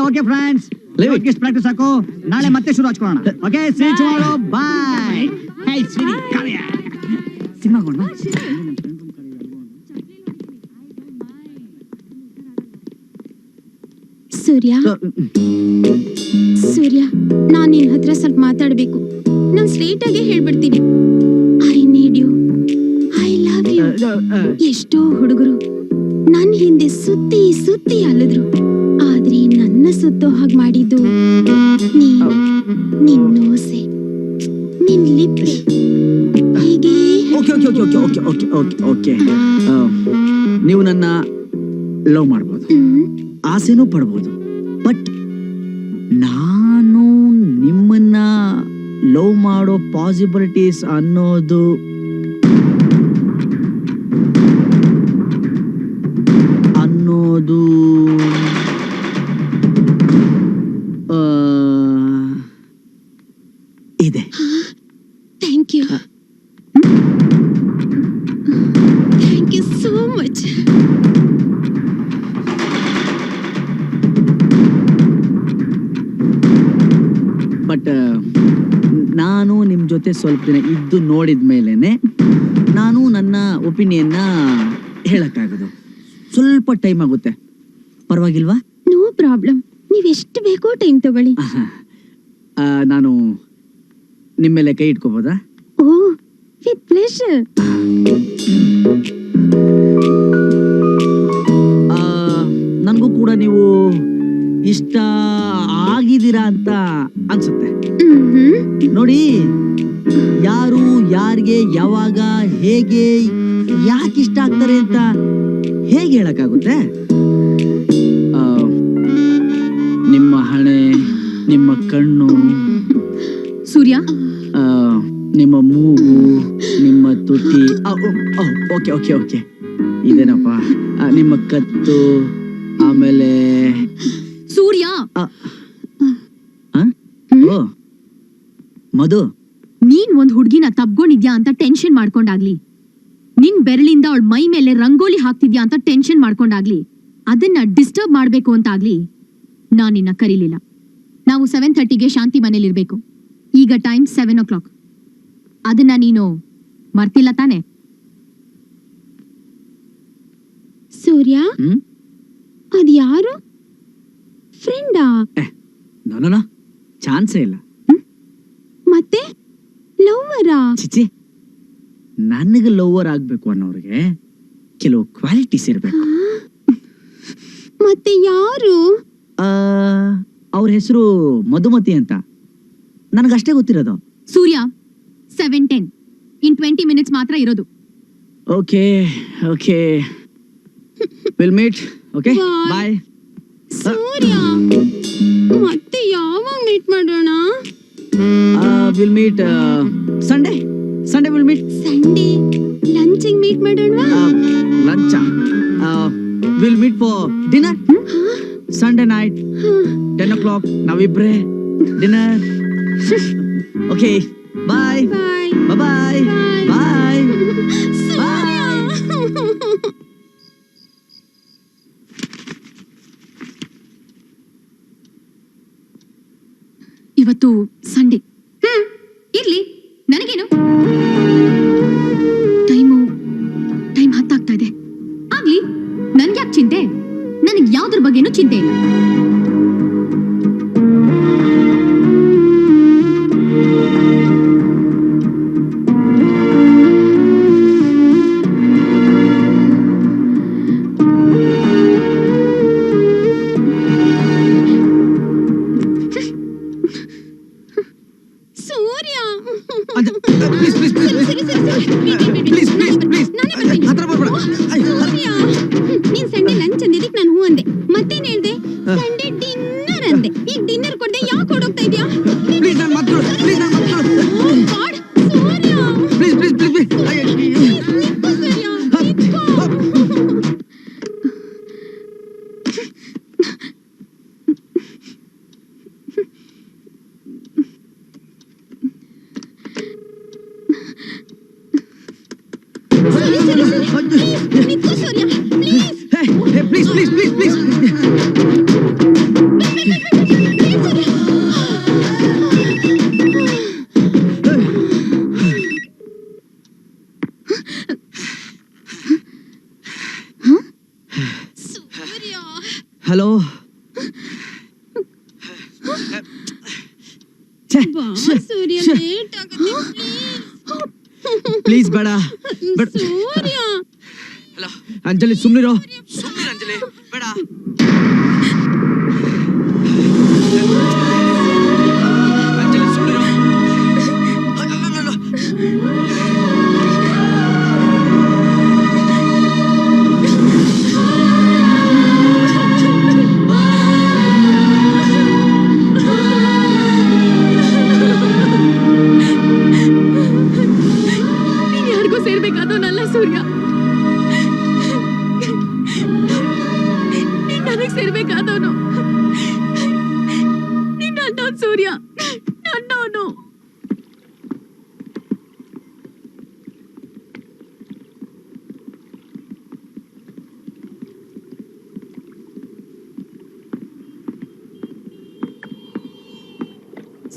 Okay friends, ಇವತ್ತಿಗೆ practice ಸಾಕು. ನಾಳೆ ಮತ್ತೆ ಶುರು ಹಚ್ಕೊಳ್ಳೋಣ. Okay, see you tomorrow. Bye. Hey sweetie, come here. Cinema ಗೋಣ. ಸೂರ್ಯ, ನಾನು ನಿನ್ನ ಹತ್ರ ಸ್ವಲ್ಪ ಮಾತಾಡಬೇಕು. ನಾನು ಸ್ಟ್ರೇಟ್ ಆಗಿ ಹೇಳ್ಬಿಡ್ತೀನಿ, I need you, I love you. ಎಷ್ಟೋ ಹುಡುಗರು ನನ್ನ ಹಿಂದೆ ಸುತ್ತಿ ಸುತ್ತಿ ಅಲ್ಲಿದ್ರು, ಆದ್ರೆ ನನ್ನ ಸುತ್ತೋ ಹಾಗೆ ಮಾಡಿದ್ದು ನಿನ್ನೋಸೆ, ನಿನ್ ಲಿಪ್ಪೆ. ಹೀಗೆ ಓಕೆ, ನೀವು ನನ್ನ ಲವ್ ಮಾಡ್ಬೋದು, ಆಸೆನೂ ಪಡ್ಬೋದು, ಬಟ್ ನಾನು ನಿಮ್ಮನ್ನ ಲವ್ ಮಾಡೋ ಪಾಸಿಬಿಲಿಟೀಸ್ ಅನ್ನೋದು ಇದೆ. Thank you so much. But ನಾನು ನಿಮ್ ಜೊತೆ ಸ್ವಲ್ಪ ದಿನ ಇದ್ದು ನೋಡಿದ ಮೇಲೆನೆ ನಾನು ನನ್ನ ಒಪಿನಿಯನ್ನ ಹೇಳಕ್ಕಾಗೋದು. ಸ್ವಲ್ಪ ಟೈಮ್ ಆಗುತ್ತೆ, ಪರವಾಗಿಲ್ವಾ? ನೋ ಪ್ರಾಬ್ಲಮ್, ನೀವ್ ಎಷ್ಟು ಬೇಕೋ ಟೈಮ್ ತಗೊಳ್ಳಿ. ನಾನು ನಿಮ್ಮ ಮೇಲೆ ಕೈ ಇಟ್ಕೋಬೋದಾ? ಓ, ವಿತ್ ಪ್ಲೆಷರ್. ನನಗೂ ಕೂಡ ನೀವು ಇಷ್ಟ ಆಗಿದ್ದೀರಾ ಅಂತ ಅನ್ಸುತ್ತೆ. ನೋಡಿ, ಯಾರು ಯಾರಿಗೆ ಯಾವಾಗ ಹೇಗೆ ಯಾಕೆ ಇಷ್ಟ ಆಗ್ತಾರೆ ಅಂತ ಹೇಗೆ ಹೇಳಕ್ಕಾಗುತ್ತೆ? ನಿಮ್ಮ ಹಣೆ, ನಿಮ್ಮ ಕಣ್ಣು, ಸೂರ್ಯ, ನಿಮ್ಮ ಮೂಗು, ನಿಮ್ಮ ತುಟಿ, ಓಕೆ ಓಕೆ ಓಕೆ ಇದೇನಪ್ಪ, ನಿಮ್ಮ ಕತ್ತು, ಆಮೇಲೆ ಸೂರ್ಯ. ಮಧು, ನೀನ್ ಒಂದ್ ಹುಡ್ಗಿನ ತಬ್ಕೊಂಡಿದ್ಯಾ ಅಂತ ಟೆನ್ಷನ್ ಮಾಡ್ಕೊಂಡಾಗ್ಲಿ, ನಿನ್ ಬೆರಳಿಂದ ಅವಳ ಮೈ ಮೇಲೆ ರಂಗೋಲಿ ಹಾಕ್ತಿದ್ಯಾ ಅಂತ ಟೆನ್ಷನ್ ಮಾಡ್ಕೊಂಡಾಗ್ಲಿ, ಅದನ್ನ ಡಿಸ್ಟರ್ಬ್ ಮಾಡ್ಬೇಕು ಅಂತ ಆಗ್ಲಿ ನಾನ್ ನಿನ್ನ ಕರೀಲಿಲ್ಲ. ನಾವು 7:30ಗೆ ಶಾಂತಿ ಮನೇಲಿರ್ಬೇಕು. ಈಗ ಟೈಮ್ 7 o'clock. ಅದನ್ನ ನೀನು ಮರ್ತಿಲ್ಲ ತಾನೆ? ಸೂರ್ಯ, ಅದ್ಯಾರು? ಫ್ರೆಂಡಾ? ನೋ, ಚಾನ್ಸೇ ಇಲ್ಲ. ಮತ್ತೆ ಲವ್ವರಾ? ಚಿಚಿ, ನನಗೆ ಲವ್ವರ್ ಆಗ್ಬೇಕು ಅನ್ನೋರಿಗೆ ಕೆಲವು ಕ್ವಾಲಿಟೀಸ್ ಇರ್ಬೇಕು. ಮತ್ತೆ ಯಾರು? ಅವ್ರ ಹೆಸರು ಮಧುಮತಿ ಅಂತ, ನನಗಷ್ಟೇ ಗೊತ್ತಿರೋದು. ಸೂರ್ಯ, 7:10 ಇನ್ 20 minutes ಮಾತ್ರ ಇರೋದು. Okay okay, will meet. Okay, bye. Surya, ಮತ್ತೆ ಯಾವಾಗ ಮೀಟ್ ಮಾಡೋಣ? Will meet Sunday will meet. Sunday lunching meet ಮಾಡೋಣ? Lunch will meet for dinner. Sunday night 10 o'clock ನಾವಿಬ್ರೆ dinner. Okay, bye bye bye bye. ಇವತ್ತು ಸಂಡೇ. ಇರ್ಲಿ, ನನಗೇನು. ಟೈಮ್ 10 ಆಗ್ತಾ ಇದೆ. ಆಗ್ಲಿ, ನನ್ಗ್ಯಾಕ್ ಚಿಂತೆ? ನನಗೆ ಯಾವ್ದ್ರ ಬಗ್ಗೆನೂ ಚಿಂತೆ ಇಲ್ಲ. ಸೂರ್ಯ, ನೀನ್ ಸಂಡೆ ಲಂಚ್ ಅಂದಿದ್ದಕ್ಕೆ ನಾನು ಹೂ ಅಂದೆ. ಮತ್ತೇನ್ ಹೇಳ್ದೆ? Sunday hello. ಸೂರ್ಯ ಲೇಟ್ ಆಗುತ್ತೆ ಪ್ಲೀಸ್ ಬೇಡ. ಸೂರ್ಯ ಹಲೋ ಅಂಜಲಿ, ಸುಮ್ನಿರೋ. ಅಂಜಲಿ ಬೇಡ. ಅಂಜಲಿ ಸುಮ್ನಿರೋ. ನೀನ್ ಯಾರಿಗೂ ಸೇರ್ಬೇಕಾದವನಲ್ಲ ಸೂರ್ಯ. ನೀನ್ ನನಗ್ ಸೇರ್ಬೇಕಾದವನು. ನೀನ್ ನನ್ನವನು ಸೂರ್ಯ, ನನ್ನವನು.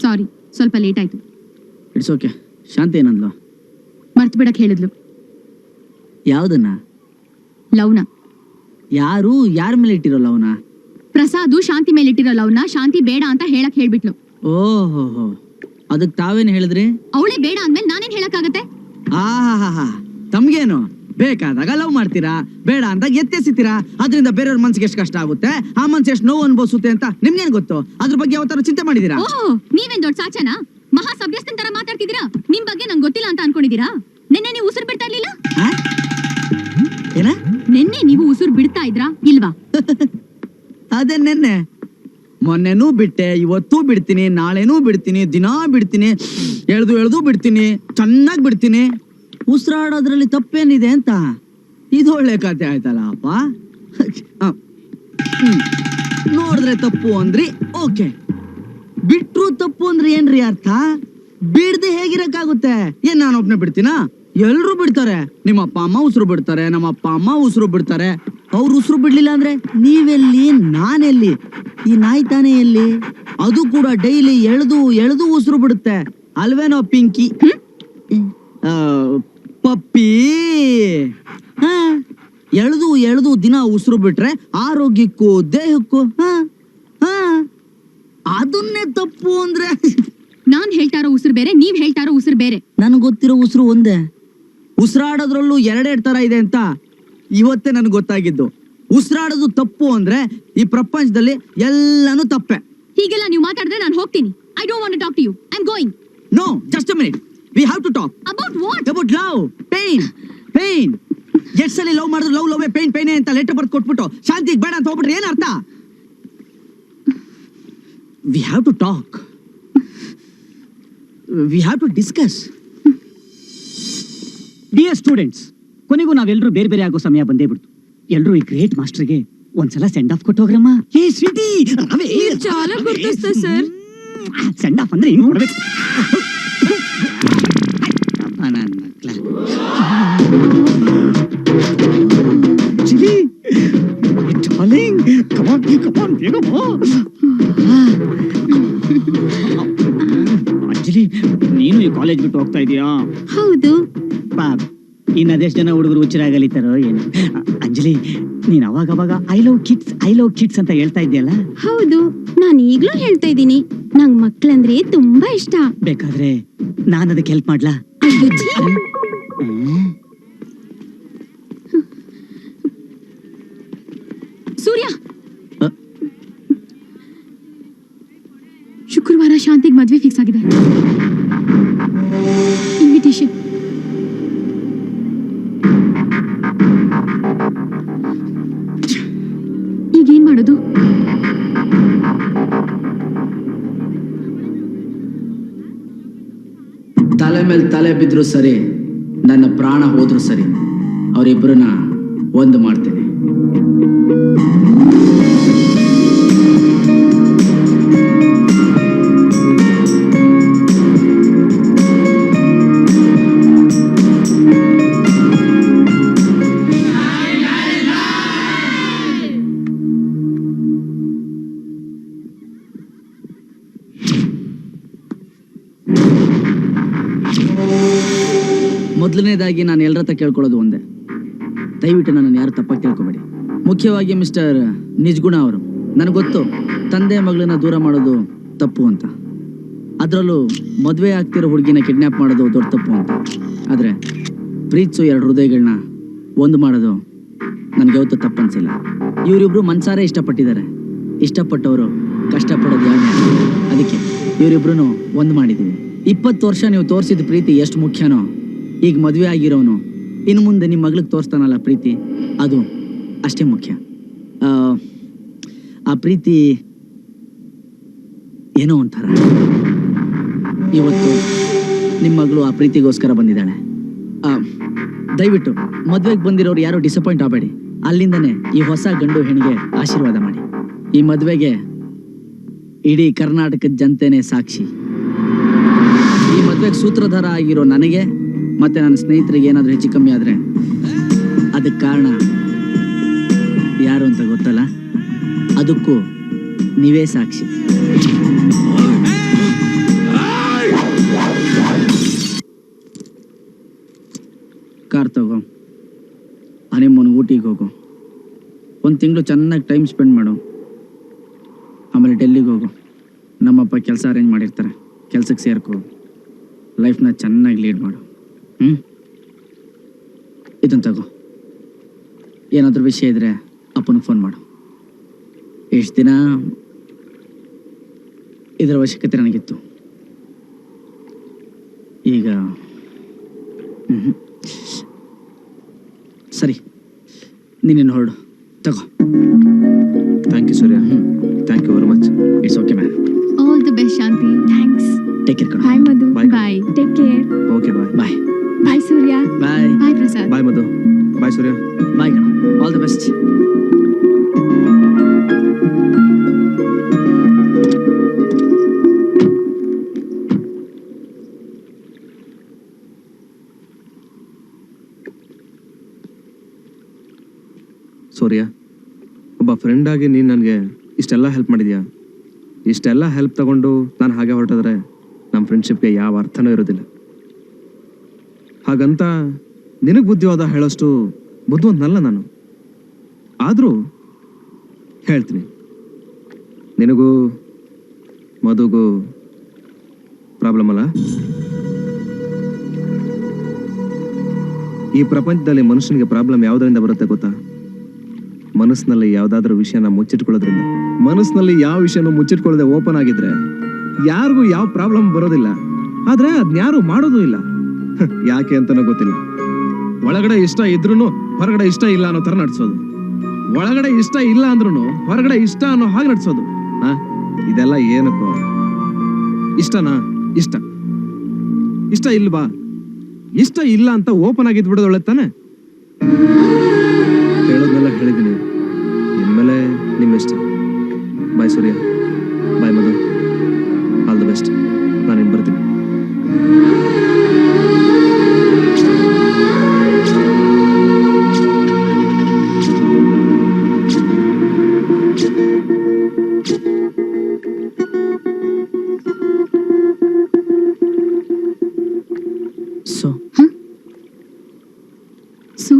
ಸಾರಿ, ಸ್ವಲ್ಪ ಲೇಟ್ ಆಯ್ತು. It's okay. ಶಾಂತಿ ಏನಂದ್ಲು? ಮರ್ತು ಬಿಡಕ್ ಹೇಳಿದ್ಲು. ಯಾವ್ದನ್ನ? ಲವ್ನ. ಯಾರು ಯಾರ ಮೇಲೆ ಇಟ್ಟಿರೋ ಲವ್ನ? ಪ್ರಸಾದು ಶಾಂತಿ ಮೇಲೆ ಇಟ್ಟಿರೋ ಲವ್ನ ಶಾಂತಿ ಬೇಡ ಅಂತ ಹೇಳಕ್ ಹೇಳ್ಬಿಟ್ಲು. ಓಹೋ, ಅದಕ್ ತಾವೇನ್ ಹೇಳಿದ್ರಿ? ಅವಳೇ ಬೇಡ ಅಂದ್ಮೇಲೆ ನಾನೇನ್ ಹೇಳಕ್ಕಾಗತ್ತೆ? ಆಹಾ, ತಮ್ಗೇನು ಬೇಕಾದಾಗ ಲವ್ ಮಾಡ್ತೀರಾ, ಬೇಡ ಅಂದಾಗ ಎತ್ತೆಸಿತೀರಾ. ಅದರಿಂದ ಬೇರೆಯವ್ರ ಮನ್ಸಿಗೆ ಎಷ್ಟು ಕಷ್ಟ ಆಗುತ್ತೆ, ಆ ಮನ್ಸು ಎಷ್ಟು ನೋವು ಅನ್ಭವಿಸುತ್ತೆ ಅಂತ ನಿಮ್ಗೇನ್ ಗೊತ್ತು? ಅದ್ರ ಬಗ್ಗೆ ಯಾವತ್ತಾರು ಚಿಂತೆ ಮಾಡಿದೀರಾ? ಓಹೋ, ನೀವೇನ್ ದೊಡ್ಡ ಸಾಚನಾ? ಮಹಾ ಸಭ್ಯಸ್ಥನ್ ತರ ಮಾತಾಡ್ತಿದ್ದೀರಾ. ನಿಮ್ ಬಗ್ಗೆ ನಂಗೆ ಗೊತ್ತಿಲ್ಲ ಅಂತ ಅನ್ಕೊಂಡಿದೀರಾ? ನಿನ್ನೆ ನೀವು ಉಸಿರು ಬಿಡ್ತಾ ಇರ್ಲಿಲ್ಲ? ಏನ? ನಿನ್ನೆ ನೀವು ಉಸಿರು ಬಿಡ್ತಾ ಇದ್ರಾ ಇಲ್ವಾ? ಅದೇ ನೆನ್ನೆ ಮೊನ್ನೆನೂ ಬಿಟ್ಟೆ, ಇವತ್ತೂ ಬಿಡ್ತೀನಿ, ನಾಳೆನೂ ಬಿಡ್ತೀನಿ, ದಿನಾ ಬಿಡ್ತೀನಿ, ಎಳ್ದು ಬಿಡ್ತೀನಿ, ಚೆನ್ನಾಗಿ ಬಿಡ್ತೀನಿ. ಉಸಿರಾಡೋದ್ರಲ್ಲಿ ತಪ್ಪೇನಿದೆ ಅಂತ. ಇದು ಒಳ್ಳೆ ಕತೆ ಆಯ್ತಲ್ಲ ಅಪ್ಪ. ನೋಡಿದ್ರೆ ತಪ್ಪು ಅಂದ್ರಿ, ಓಕೆ. ಬಿಟ್ರು ತಪ್ಪು ಅಂದ್ರೆ ಏನ್ರಿ ಅರ್ಥ? ಬಿಡದೆ ಹೇಗಿರಕ್ಕಾಗುತ್ತೆ? ಏನ್ ನಾನೊಬ್ನೇ ಬಿಡ್ತೀನಾ? ಎಲ್ರು ಬಿಡ್ತಾರೆ. ನಿಮ್ಮ ಅಪ್ಪ ಅಮ್ಮ ಉಸಿರು ಬಿಡ್ತಾರೆ, ನಮ್ಮ ಅಪ್ಪ ಅಮ್ಮ ಉಸಿರು ಬಿಡ್ತಾರೆ. ಅವ್ರು ಉಸಿರು ಬಿಡ್ಲಿಲ್ಲ ಅಂದ್ರೆ ನೀವೆಲ್ಲಿ, ನಾನೆಲ್ಲಿ? ಈ ನಾಯಿ ತಾನೇ ಎಲ್ಲಿ? ಅದು ಕೂಡ ಡೈಲಿ ಎಳೆದು ಉಸಿರು ಬಿಡುತ್ತೆ ಅಲ್ವೇನೋ ಪಿಂಕಿ? ಪಪ್ಪಿ ಎಳೆದು ದಿನ ಉಸಿರು ಬಿಟ್ರೆ ಆರೋಗ್ಯಕ್ಕೂ ದೇಹಕ್ಕೂ ಅದನ್ನೇ ತಪ್ಪು ಅಂದ್ರೆ? ನಾನ್ ಹೇಳ್ತಾರೋ ಉಸಿರು ಬೇರೆ, ನೀವ್ ಹೇಳ್ತಾರೋ ಉಸಿರು ಬೇರೆ. ನನ್ಗೆ ಗೊತ್ತಿರೋ ಉಸಿರು ಒಂದೇ. ಉಸಿರಾಡೋದ್ರಲ್ಲೂ ಎರಡೆರಡು ತರ ಇದೆ ಅಂತ ಇವತ್ತೇ ನನ್ಗೆ ಗೊತ್ತಾಗಿದ್ದು. ಉಸಿರಾಡೋದು ತಪ್ಪು ಅಂದ್ರೆ ಈ ಪ್ರಪಂಚದಲ್ಲಿ ಎಲ್ಲಾನು ತಪ್ಪೆ. ಹೀಗೆಲ್ಲ ನೀವು ಮಾತಾಡಿದ್ರೆ ನಾನು ಹೋಗ್ತೀನಿ. I don't want to talk to you. I am going. No, just a minute. We have to talk. About what? About love. Pain. ಎಷ್ಟಲ್ಲಿ ಲವ್ ಮಾಡಿದ್ರು ಲವ್ ಪೇನ್ ಅಂತ ಲೆಟರ್ ಬರ್ದು ಕೊಟ್ಬಿಟ್ಟು ಶಾಂತಿಗೆ ಬೇಡ ಅಂತ ಹೋಗ್ಬಿಟ್ರೆ ಏನ್ ಅರ್ಥ? We have to talk. We have to discuss. Dear students, ಕೊನೆಗೂ ನಾವೆಲ್ಲರೂ ಬೇರೆ ಬೇರೆ ಆಗೋ ಸಮಯ ಬಂದೇ ಬಿಡ್ತು. ಎಲ್ಲರೂ ಈ ಗ್ರೇಟ್ ಮಾಸ್ಟರ್ಗೆ ಒಂದ್ಸಲ ಸೆಂಡ್ ಆಫ್ ಕೊಟ್ಟು ಹೋಗ್ರಮ್ಮ. ಏ ಸ್ವೀಟಿ, ಚಾಲ ಗುರ್ತಿಸ್ತಾ ಸರ್. ಸೆಂಡ್ ಆಫ್ ಅಂದ್ರೆ ಹಿಂಗ್ ಕೊಡ್ಬೇಕು. ಅಂಜಲಿ, ನೀನು ಈ ಕಾಲೇಜ್ ಬಿಟ್ಟು ಹೋಗ್ತಾ ಇದೀಯಾ? ಹೌದು. ಪಾಪ್, ಇನ್ ಅದೆಷ್ಟು ಜನ ಹುಡುಗರು ಹುಚ್ಚರಾಗಲಿತಾರೋ ಏನು. ಅಂಜಲಿ, ನೀನ್ ಅವಾಗ ಐ ಲವ್ ಕಿಡ್ಸ್ ಅಂತ ಹೇಳ್ತಾ ಇದ್ದೀಯಲ್ಲ? ಹೌದು, ನಾನು ಈಗ್ಲೂ ಹೇಳ್ತಾ ಇದ್ದೀನಿ. ನಂಗ್ ಮಕ್ಳಂದ್ರೆ ತುಂಬಾ ಇಷ್ಟ. ಬೇಕಾದ್ರೆ ನಾನು ಅದಕ್ಕೆ ಹೆಲ್ಪ್ ಮಾಡ್ಲಾ? ಅಯ್ಯೋ, ಛೀ. ಸೂರ್ಯ, ಶುಕ್ರವಾರ ಶಾಂತಿಗೆ ಮದ್ವೆ ಫಿಕ್ಸ್ ಆಗಿದೆ. ಇನ್ವಿಟೇಷನ್. ಈಗೇನ್ ಮಾಡೋದು? ತಲೆ ಮೇಲೆ ತಲೆ ಬಿದ್ರು ಸರಿ, ನನ್ನ ಪ್ರಾಣ ಹೋದ್ರು ಸರಿ, ಅವರಿಬ್ಬರನ್ನ ಒಂದು ಮಾಡ್ತೀನಿ. ಮೊದಲನೇದಾಗಿ ನಾನು ಎಲ್ಲರ ಹತ್ರ ಕೇಳ್ಕೊಳ್ಳೋದು ಒಂದೇ, ದಯವಿಟ್ಟು ನನ್ನನ್ನು ಯಾರು ತಪ್ಪಾಗಿ ತಿಳ್ಕೊಬೇಡಿ. ಮುಖ್ಯವಾಗಿ ಮಿಸ್ಟರ್ ನಿಜ್ಗುಣ ಅವರು. ನನಗೆ ಗೊತ್ತು ತಂದೆ ಮಗಳನ್ನ ದೂರ ಮಾಡೋದು ತಪ್ಪು ಅಂತ, ಅದರಲ್ಲೂ ಮದುವೆ ಆಗ್ತಿರೋ ಹುಡುಗಿನ ಕಿಡ್ನ್ಯಾಪ್ ಮಾಡೋದು ದೊಡ್ಡ ತಪ್ಪು ಅಂತ. ಆದರೆ ಪ್ರೀತಿಸು ಎರಡು ಹೃದಯಗಳನ್ನ ಒಂದು ಮಾಡೋದು ನನಗೆ ಯಾವತ್ತೂ ತಪ್ಪು ಅನ್ಸಿಲ್ಲ. ಇವರಿಬ್ರು ಮನ್ಸಾರೆ ಇಷ್ಟಪಟ್ಟಿದ್ದಾರೆ. ಇಷ್ಟಪಟ್ಟವರು ಕಷ್ಟಪಡೋದು ಯಾರು? ಅದಕ್ಕೆ ಇವರಿಬ್ರು ಒಂದು ಮಾಡಿದ್ದೀವಿ. 20 ವರ್ಷ ನೀವು ತೋರಿಸಿದ ಪ್ರೀತಿ ಎಷ್ಟು ಮುಖ್ಯನೋ, ಈಗ ಮದುವೆ ಆಗಿರೋನು ಇನ್ನು ಮುಂದೆ ನಿಮ್ಮ ಮಗಳಿಗೆ ತೋರಿಸ್ತಾನಲ್ಲ ಪ್ರೀತಿ, ಅದು ಅಷ್ಟೇ ಮುಖ್ಯ. ಆ ಪ್ರೀತಿ ಏನೋ ಒಂಥರ. ಇವತ್ತು ನಿಮ್ಮ ಮಗಳು ಆ ಪ್ರೀತಿಗೋಸ್ಕರ ಬಂದಿದ್ದಾಳೆ. ದಯವಿಟ್ಟು ಮದುವೆಗೆ ಬಂದಿರೋರು ಯಾರು ಡಿಸಪಾಯಿಂಟ್ ಆಗಬೇಡಿ. ಅಲ್ಲಿಂದನೇ ಈ ಹೊಸ ಗಂಡು ಹೆಣ್ಣಿಗೆ ಆಶೀರ್ವಾದ ಮಾಡಿ. ಈ ಮದುವೆಗೆ ಇಡೀ ಕರ್ನಾಟಕದ ಜನತೆನೇ ಸಾಕ್ಷಿ. ಈ ಮದುವೆಗೆ ಸೂತ್ರಧಾರ ಆಗಿರೋ ನನಗೆ ಮತ್ತೆ ನನ್ನ ಸ್ನೇಹಿತರಿಗೆ ಏನಾದರೂ ಹೆಚ್ಚು ಕಮ್ಮಿ ಆದರೆ ಅದಕ್ಕೆ ಕಾರಣ ಯಾರು ಅಂತ ಗೊತ್ತಲ್ಲ? ಅದಕ್ಕೂ ನೀವೇ ಸಾಕ್ಷಿ. ಕಾರ್ ತಗೋ, ಹನಿಮೂನ್ ಊಟಿಗೆ ಹೋಗು, 1 ತಿಂಗಳು ಚೆನ್ನಾಗಿ ಟೈಮ್ ಸ್ಪೆಂಡ್ ಮಾಡು. ಆಮೇಲೆ ಡೆಲ್ಲಿಗೆ ಹೋಗು, ನಮ್ಮಪ್ಪ ಕೆಲಸ ಅರೇಂಜ್ ಮಾಡಿರ್ತಾರೆ, ಕೆಲಸಕ್ಕೆ ಸೇರ್ಕೋ, ಲೈಫ್ನ ಚೆನ್ನಾಗಿ ಲೀಡ್ ಮಾಡು. ಇದನ್ನು ತಗೋ. ಏನಾದರೂ ವಿಷಯ ಇದ್ರೆ ಅಪ್ಪನಿಗೆ ಫೋನ್ ಮಾಡು. ಎಷ್ಟು ದಿನ ಇದರ ಅವಶ್ಯಕತೆ ನನಗಿತ್ತು, ಈಗ ಸರಿ, ನೀನೇನು ಹೊರಡು. ತಗೋ. Thank you Surya. Thank you very much. It's okay ma'am. All the best Shanti. Thanks. Take care ಕಣ. Bye Madhu. Bye. Bye. Take care. Okay bye. Bye bye Surya. Bye bye Prasad. Bye Madhu. Bye Surya. Bye ಕಣ. All the best. ಸೂರ್ಯ, ಒಬ್ಬ friend ಆಗಿ ನೀನು ನನಗೆ ಇಷ್ಟೆಲ್ಲ help ಮಾಡಿದ್ಯಾ. ಇಷ್ಟೆಲ್ಲ help ತಗೊಂಡು ನಾನು ಹಾಗೆ ಹೊರಟಿದ್ರೆ ನಮ್ಮ ಫ್ರೆಂಡ್ಶಿಪ್ಗೆ ಯಾವ ಅರ್ಥನೂ ಇರೋದಿಲ್ಲ. ಹಾಗಂತ ನಿನಗೆ ಬುದ್ಧಿವಾದ ಹೇಳೋಷ್ಟು ಬುದ್ಧಿವಂತನಲ್ಲ ನಾನು. ಆದರೂ ಹೇಳ್ತೀನಿ, ನಿನಗೂ ಮಧುಗೂ ಪ್ರಾಬ್ಲಮ್ ಅಲ್ಲ? ಈ ಪ್ರಪಂಚದಲ್ಲಿ ಮನುಷ್ಯನಿಗೆ ಪ್ರಾಬ್ಲಮ್ ಯಾವುದರಿಂದ ಬರುತ್ತೆ ಗೊತ್ತಾ? ಮನಸ್ಸಿನಲ್ಲಿ ಯಾವುದಾದ್ರೂ ವಿಷಯನ ಮುಚ್ಚಿಟ್ಕೊಳ್ಳೋದ್ರಿಂದ. ಮನಸ್ಸಿನಲ್ಲಿ ಯಾವ ವಿಷಯನೂ ಮುಚ್ಚಿಟ್ಕೊಳ್ಳದೆ ಓಪನ್ ಆಗಿದ್ರೆ ಯಾರಿಗೂ ಯಾವ ಪ್ರಾಬ್ಲಮ್ ಬರೋದಿಲ್ಲ. ಆದ್ರೆ ಅದ್ನ್ಯಾರು ಮಾಡೋದು ಇಲ್ಲ. ಯಾಕೆ ಅಂತನೂ ಗೊತ್ತಿಲ್ಲ. ಒಳಗಡೆ ಇಷ್ಟ ಇದ್ರೂ ಹೊರಗಡೆ ಇಷ್ಟ ಇಲ್ಲ ಅನ್ನೋ ತರ ನಡ್ಸೋದು, ಒಳಗಡೆ ಇಷ್ಟ ಇಲ್ಲ ಅಂದ್ರೂ ಹೊರಗಡೆ ಇಷ್ಟ ಅನ್ನೋ ಹಾಗೆ ನಡ್ಸೋದು. ಇದೆಲ್ಲ ಏನಕ್ಕೋ? ಇಷ್ಟನಾ? ಇಷ್ಟ ಇಷ್ಟ ಇಲ್ವಾ? ಇಷ್ಟ ಇಲ್ಲ ಅಂತ ಓಪನ್ ಆಗಿದ್ ಬಿಡೋದು ಒಳ್ಳೆ ತಾನೆ? ಹೇಳೋದನ್ನೆಲ್ಲ ಹೇಳಿದ್ದೀನಿ. ಇನ್ಮೇಲೆ ನಿಮ್ಮ ಇಷ್ಟ. Bye Surya. Bye Madhu. All the best. ನಾನಿನ್ ಬರ್ತೀನಿ. So so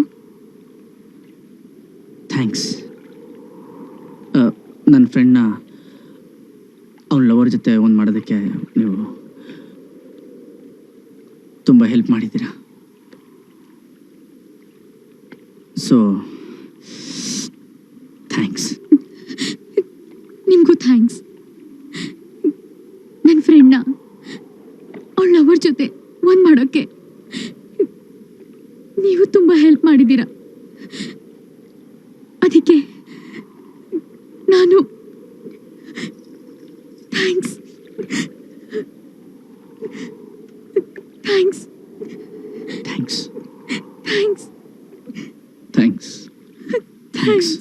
thanks. ನನ್ನ ಫ್ರೆಂಡ್ನ ಅವ್ನ ಲವರ್ ಜೊತೆ ಒಂದು ಮಾಡೋದಕ್ಕೆ ನೀವು ತುಂಬ ಹೆಲ್ಪ್ ಮಾಡಿದ್ದೀರಾ. So thanks. ನಿಮ್ಗೂ ಥ್ಯಾಂಕ್ಸ್. ನನ್ನ ಫ್ರೆಂಡ್ನ ಅವಳ ಲವರ್ ಜೊತೆ ಒಂದ್ ಮಾಡೋಕ್ಕೆ ನೀವು ತುಂಬಾ ಹೆಲ್ಪ್ ಮಾಡಿದ್ದೀರಾ. ಅದಕ್ಕೆ ನಾನು thanks. Thanks. Thanks. Thanks. Thanks. Thanks.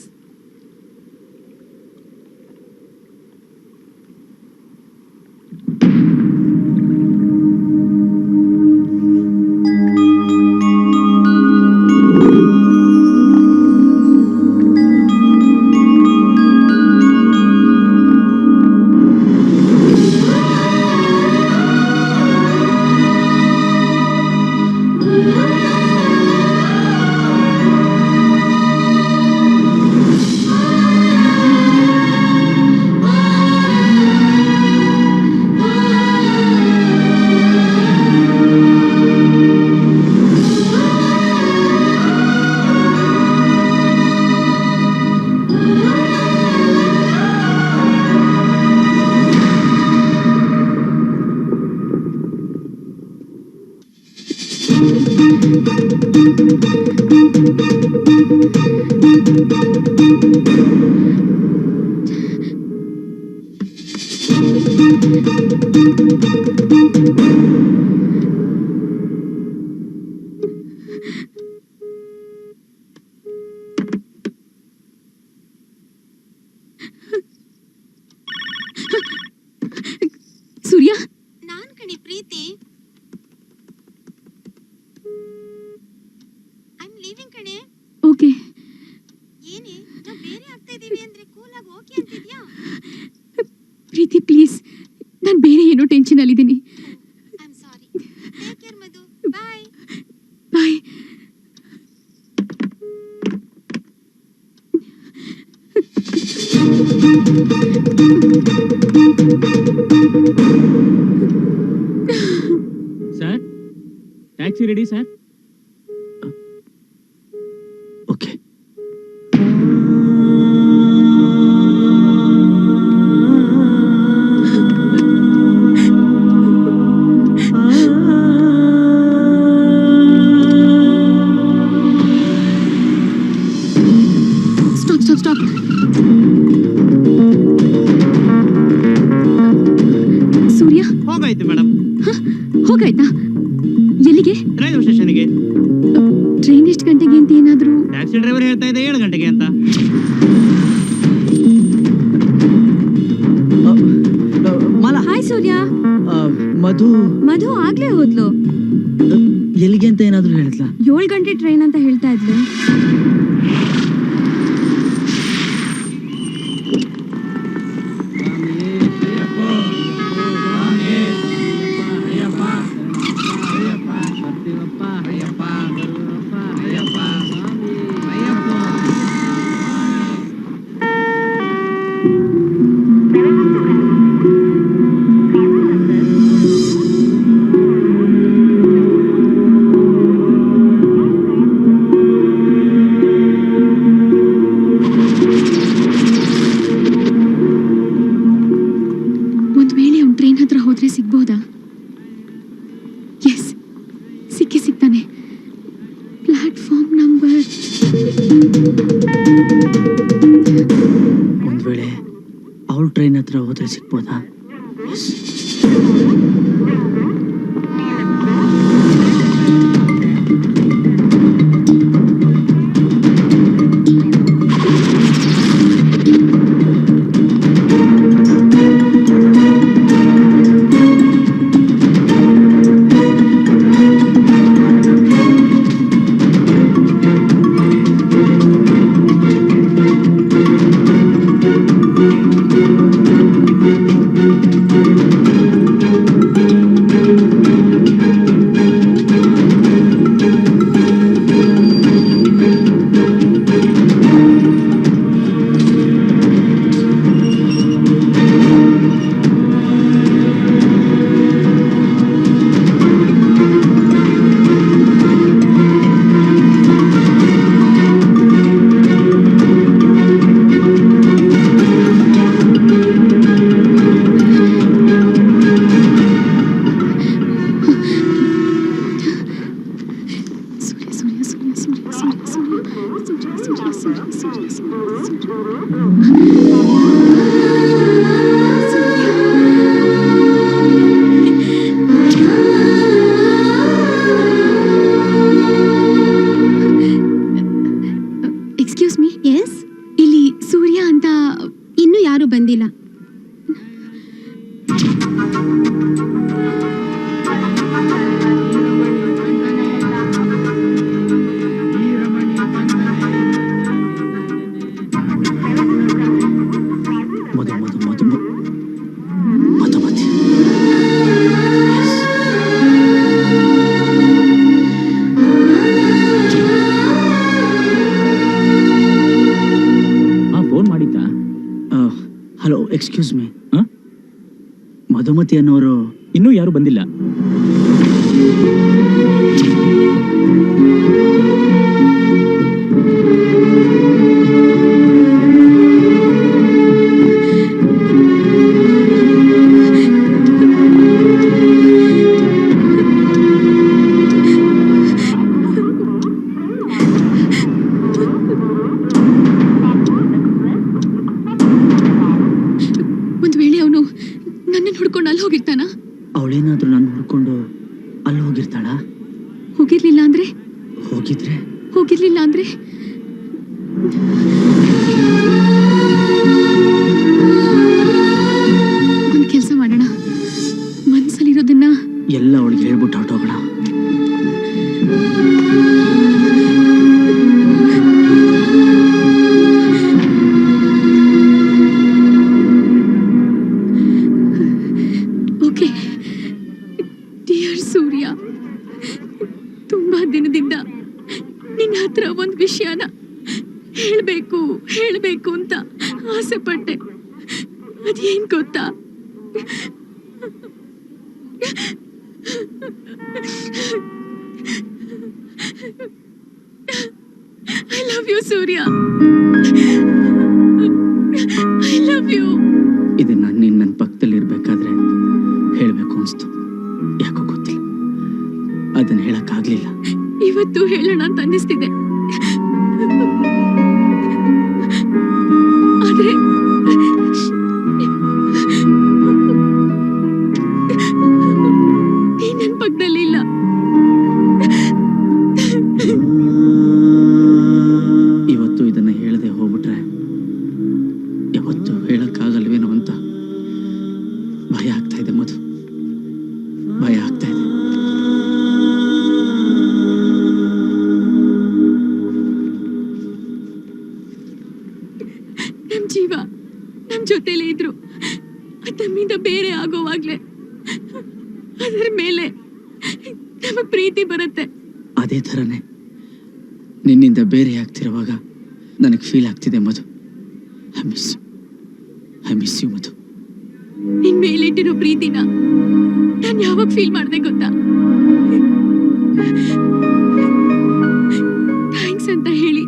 Surya, ನಾನ್ ಕಣಿ ಪ್ರೀತಿ. ಐ ಆಮ್ ಲೀವಿಂಗ್ ಕಣೆ. ಓಕೆ. ಏನೇ ನಾವು ಬೇರೆ ಆಗ್ತಾ ಇದೀವಿ ಅಂದ್ರೆ ಕೂಲ್ ಆಗಿ ಓಕೆ ಅಂತಿದ್ಯಾ? ಪ್ರೀತಿ ಪ್ಲೀಸ್, ನಾನು ಬೇರೆ ಏನೋ ಟೆನ್ಷನ್ ಅಲ್ಲಿದ್ದೀನಿ. I am sorry. Take care Madhu. Bye. Bye. Sir, taxi ready sir. Okay. Stop stop stop. Surya, ಹೋಗಾಯ್ತು ಮೇಡಮ್. ಹೋಗಾಯ್ತಾ? ಎಲ್ಲಿಗೆ? ರೈಲ್ವೆ ಸ್ಟೇಷನ್ಗೆ. ಟ್ರೈನ್ ಎಷ್ಟು ಗಂಟೆಗೆ ಅಂತ ಏನಾದ್ರು? ಟ್ಯಾಕ್ಸಿ ಡ್ರೈವರ್ ಹೇಳ್ತಾ ಇದೆ 7 ಗಂಟೆಗೆ ಅಂತ. ಮಾಲಾ, ಹಾಯ್ ಸೂರ್ಯ. ಮಧು ಮಧು ಆಗ್ಲೇ ಹೋದ್ಲು. ಎಲ್ಲಿಗೆ ಅಂತ ಏನಾದ್ರು ಹೇಳಿದ್ಲಾ? 7 ಗಂಟೆ ಟ್ರೈನ್ ಅಂತ ಹೇಳ್ತಾ ಇದ್ಲು. ಒಂದ್ ವೇಳೆ ಅವ್ನು ಟ್ರೈನ್ ಹತ್ರ ಹೋದ್ರೆ ಸಿಗ್ಬೋದಾ? ಎಸ್, ಸಿಕ್ಕೇ ಸಿಗ್ತಾನೆ. Platform number. ಒಂದ್ ವೇಳೆ ಅವಳು ಟ್ರೈನ್ ಹತ್ರ ಹೋದ್ರೆ ಸಿಗ್ಬೋದಾ? Excuse me. ಎಸ್, ಇಲ್ಲಿ ಸೂರ್ಯ ಅಂತ ಇನ್ನೂ ಯಾರು ಬಂದಿಲ್ಲ. ಮಧು ಮಧು ಮಧು ಮಧುಮತಿ. ಫೋನ್ ಮಾಡಿದ್ದ? Hello, excuse me. ಮಧುಮತಿ ಅನ್ನೋರು ಇನ್ನೂ ಯಾರು ಬಂದಿಲ್ಲ. ಹೋಗಿರ್ತಾನ? ಅವಳೇನಾದ್ರೂ ನಾನು ಹುಡ್ಕೊಂಡು ಅಲ್ಲಿ ಹೋಗಿರ್ತಾಳ? ಹೋಗಿರ್ಲಿಲ್ಲ ಅಂದ್ರೆ? ಹೋಗಿರ್ಲಿಲ್ಲ ಅಂದ್ರೆ ಒಂದ್ ಕೆಲ್ಸ ಮಾಡೋಣ, ಮನ್ಸಲ್ಲಿರೋದನ್ನ ಎಲ್ಲ ಅವಳಿಗೆ ಹೇಳ್ಬಿಟ್ಟು ಹೊರಟೋಗೋಣ. ಓಕೆ ಡಿಯರ್ ಸೂರ್ಯ, ತುಂಬಾ ದಿನದಿಂದ ನಿನ್ನ ಹತ್ರ ಒಂದ್ ವಿಷಯನ ಹೇಳ್ಬೇಕು ಅಂತ ಆಸೆ ಪಟ್ಟೆ. ಅದೇನ್ ಗೊತ್ತಾ? I love you Surya, I love you. ಇದನ್ನ ನೀನ್ ನನ್ನ ಪಕ್ಕದಲ್ಲಿ ಇರ್ಬೇಕಾದ್ರೆ ಹೇಳ್ಬೇಕು ಅನ್ಸ್ತು, ಯಾಕೋ ಗೊತ್ತಿಲ್ಲ, ಅದನ್ನ ಹೇಳಕ್ಕಾಗ್ಲಿಲ್ಲ. ಇವತ್ತು ಹೇಳೋಣ ಅಂತ ಅನ್ನಿಸ್ತಿದೆ, ಆದ್ರೆ ನೀ ನನ್ ಪಕ್ಕದಲ್ಲಿ ಇಲ್ಲ. ಇವತ್ತು ಇದನ್ನ ಹೇಳದೆ ಹೋಗ್ಬಿಟ್ರೆ ಯಾವತ್ತು ಹೇಳಕ್ಕಾಗಲ್ವೇನೋ ಅಂತ ಭಯ ಆಗ್ತಾ ಇದೆ ಮಧು, ಭಯ ಆಗ್ತಾ ಇದೆ. ನಮ್ ಜೀವ ನಮ್ ಜೊತೆಲೇ ಇದ್ರು, ನಮ್ಮಿಂದ ಬೇರೆ ಆಗೋವಾಗ್ಲೇ ಅದರ ಮೇಲೆ ನಮಗ್ ಪ್ರೀತಿ ಬರುತ್ತೆ. ಅದೇ ಥರನೇ ನಿನ್ನಿಂದ ಬೇರೆ ಆಗ್ತಿರುವಾಗ ನನಗೆ ಫೀಲ್ ಆಗ್ತಿದೆ ಮಧು. ಐ ಮಿಸ್ ಯು ಮಧು. ನಿನ್ ಮೇಲಿಟ್ಟಿರೋ ಪ್ರೀತಿನ ನಾನ್ ಯಾವಾಗ ಫೀಲ್ ಮಾಡ್ದೆ ಗೊತ್ತಾ? ಥ್ಯಾಂಕ್ಸ್ ಅಂತ ಹೇಳಿ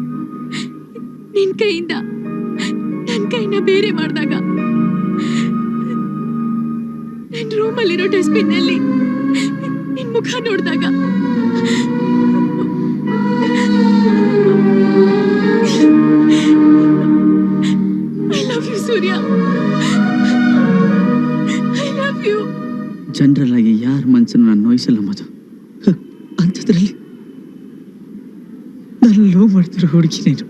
ನಿನ್ ಕೈಯಿಂದ ನನ್ ಕೈನ ಬೇರೆ ಮಾಡಿದಾಗ, ನನ್ ರೂಮಲ್ಲಿರೋ ಡಸ್ಟ್ಬಿನ್ ನಲ್ಲಿ ನಿನ್ ಮುಖ ನೋಡಿದಾಗ, I love you Surya, I love you. General ಆಗಿ ಯಾರ ಮನ್ಸನ್ನು ನಾನು ನೋಯಿಸಲ್ಲ ಮಧು. ಅಂಥದ್ರಲ್ಲಿ ನಾನು ಲವ್ ಮಾಡ್ತಿರೋ ಹುಡುಗಿ ನೀನು.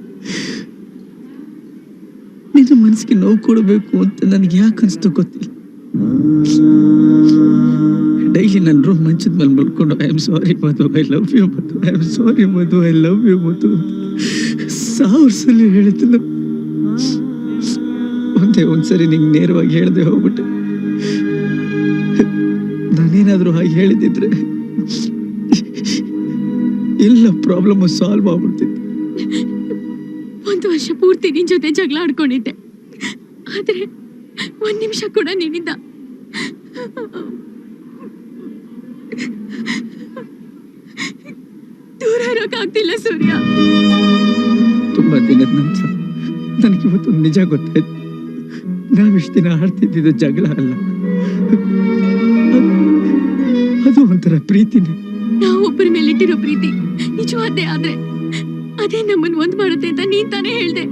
ನಿನ್ನ ಮನಸ್ಸಿಗೆ ನೋವು ಕೊಡಬೇಕು ಅಂತ ನನಗೆ ಯಾಕೆ ಅನಿಸ್ತು ಗೊತ್ತಿಲ್ಲ. ಡೈಲಿ ನನ್ನ ರೂಮ್ ಮಂಚದ ಮೇಲೆ ಮಲ್ಕೊಂಡು I am sorry Madhu, I love you Madhu, I am sorry Madhu, I love you Madhu 1000 ಸಲ ಹೇಳಿದ್ದಿಲ್ಲ. ಒಂದ್ಸರಿ ನಿಂಗೆ ನೇರವಾಗಿ ಹೇಳ್ದೆ ಹೋಗ್ಬಿಟ್ಟೆ. ನಾನೇನಾದ್ರೂ ಹಾಗೆ ಹೇಳಿದಿದ್ರೆ ಎಲ್ಲ ಪ್ರಾಬ್ಲಮ್ ಸಾಲ್ವ್ ಆಗ್ಬಿಡ್ತಿತ್ತು. 1 ವರ್ಷ ಪೂರ್ತಿ ನಿನ್ ಜೊತೆ ಜಗಳ ಆಡ್ಕೊಂಡಿದ್ದೆ, ಆದ್ರೆ 1 ನಿಮಿಷ ಕೂಡ ನಿನ್ನಿಂದ ದೂರ ಇರೋಕ್ಕಾಗ್ತಿಲ್ಲ ಸೂರ್ಯ. ತುಂಬಾ ದಿನದ ನಂತರ ನನಗಿವತ್ತು ನಿಜ ಗೊತ್ತಾಯ್ತು. ನಾವಿಷ್ಟು ದಿನ ಆಡ್ತಿದ್ದಿದ್ದು ಜಗಳ ಅಲ್ಲ, ಅದು ಒಂಥರ ಪ್ರೀತಿನೇ. ನಾವು ಒಬ್ಬರ ಮೇಲಿಟ್ಟಿರೋ ಪ್ರೀತಿ ನಿಜವಾದ್ದೇ ಆದ್ರೆ ಅದೇ ನಮ್ಮನ್ ಒಂದ್ ಮಾಡುತ್ತೆ ಅಂತ ನೀನ್ ತಾನೇ ಹೇಳ್ದೆ.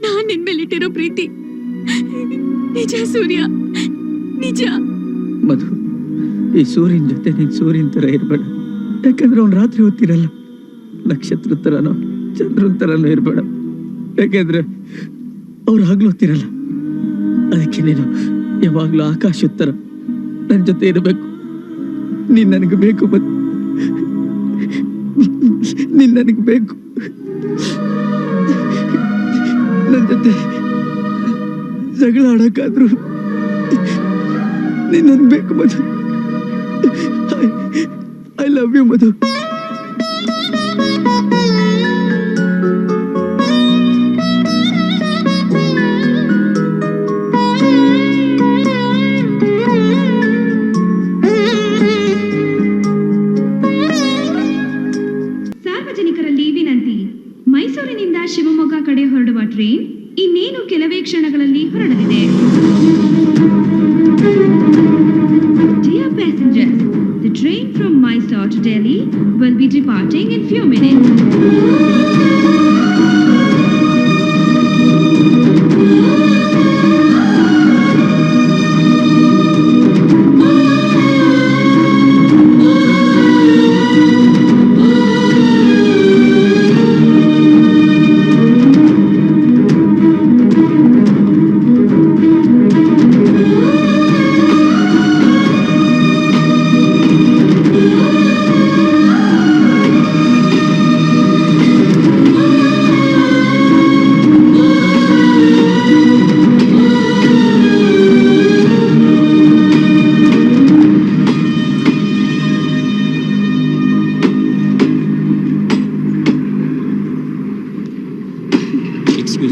ನಾನ್ ನಿನ್ ಮೇಲಿಟ್ಟಿರೋ ಪ್ರೀತಿ ನಿಜ ಸೂರ್ಯ, ನಿಜ. ಮಧು, ಈ ಸೂರ್ಯನ ಜೊತೆ ನೀನ್ ಸೂರ್ಯನ ತರ ಇರ್ಬೇಡ. ಯಾಕಂದ್ರೆ ಅವ್ನು ರಾತ್ರಿ ಹೊತ್ತಿರಲ್ಲ, ನಕ್ಷತ್ರ ತರನೋ ಚಂದ್ರನ ತರನೋ ಇರ್ಬೇಡ. ಯಾಕಂದ್ರೆ ಅವ್ರು ಹಗ್ಲು ಹೊತ್ತಿರಲ್ಲ. ಅದಕ್ಕೆ ನೀನು ಯಾವಾಗ್ಲೂ ಆಕಾಶ ತರ ನನ್ನ ಜೊತೆ ಇರಬೇಕು. ನೀನ್ ನನಗೆ ಬೇಕು ಮಧು, ನೀನ್ ನನಗೆ ಬೇಕು. ನನ್ನ ಜೊತೆ ಜಗಳ ಆಡಕ್ಕಾದ್ರು ನೀನ್ ನನ್ಗೆ ಬೇಕು ಮಧು. ಐ ಲವ್ ಯು ಮಧು. ಸಾರ್ವಜನಿಕರಲ್ಲಿ ವಿನಂತಿ, ಮೈಸೂರಿನಿಂದ ಶಿವಮೊಗ್ಗ ಕಡೆ ಹೊರಡುವ ಟ್ರೈನ್ ಇನ್ನೇನು ಕೆಲವೇ ಕ್ಷಣಗಳಲ್ಲಿ ಹೊರಡಲಿದೆ. Dear passengers, the train from Mysore to Delhi will be departing in few minutes.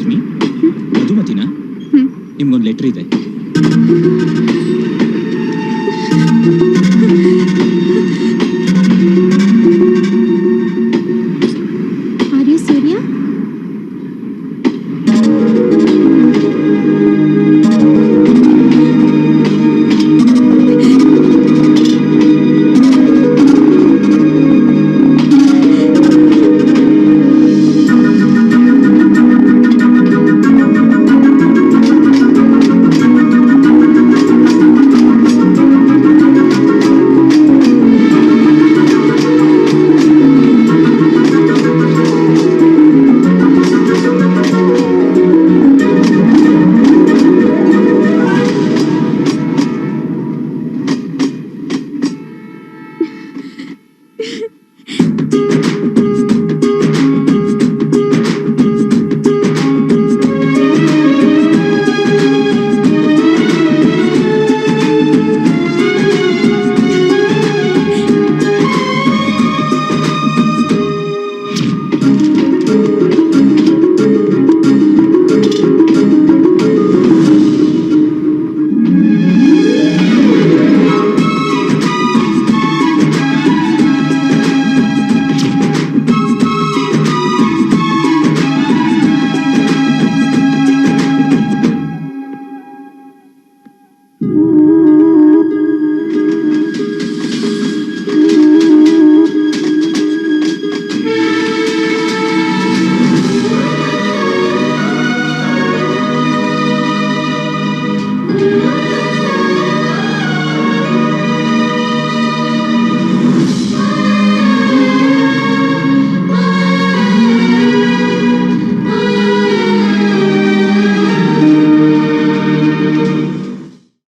Excuse me, ಮಧುಮತಿನಾ? ನಿಮ್ಗೊಂದು ಲೆಟರ್ ಇದೆ.